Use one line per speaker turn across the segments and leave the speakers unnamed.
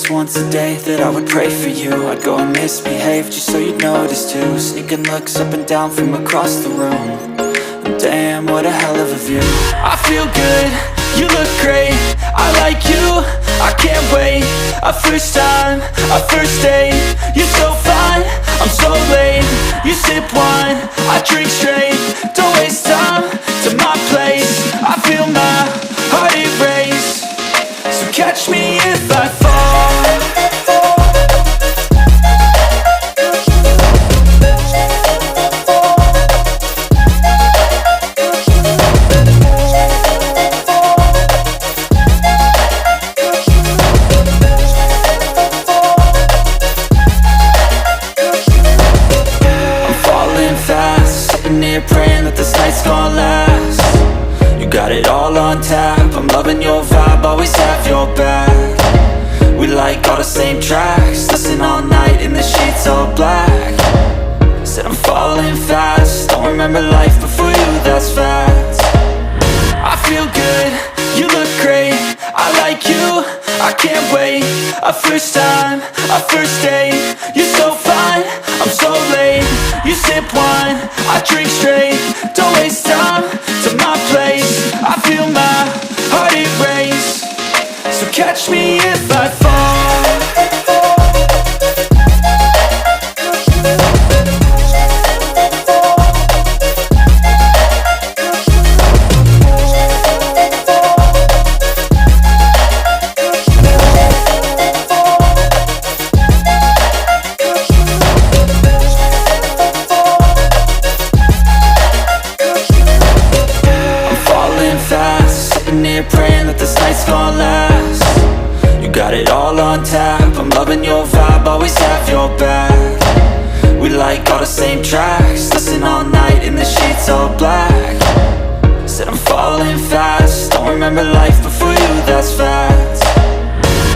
just once a day that I would pray for you. I'd go and misbehave just so you'd notice too. Sneaking looks up and down from across the room. Damn, what a hell of a view. I feel good, you look great, I like you, I can't wait. A first time, a first date, you're so fine, I'm so late. You sip wine, I drink straight, don't waste time to my place. I feel my heart erase, so catch me if I fall. Praying that this night's gonna last. You got it all on tap, I'm loving your vibe, always have your back. We like all the same tracks, listen all night in the sheets all black. Said I'm falling fast, don't remember life before you, that's fact. I feel good, you look great, I like you, I can't wait. A first time, a first date, you're so fine, I'm so late. You sip wine, I drink straight, don't waste time to my place. I feel my heart erase, so catch me if I fall. Praying that this night's gonna last. You got it all on tap, I'm loving your vibe, always have your back. We like all the same tracks, listen all night in the sheets all black. Said I'm falling fast, don't remember life before you, that's fact.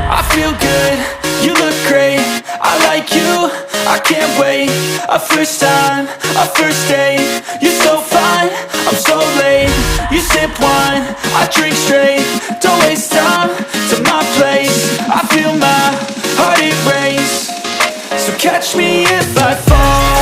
I feel good, you look great, I like you, I can't wait. A first time, a first date, you're so fine, I'm so late. You sip wine, I drink straight, don't waste time to my place. I feel my heart erase, so catch me if I fall.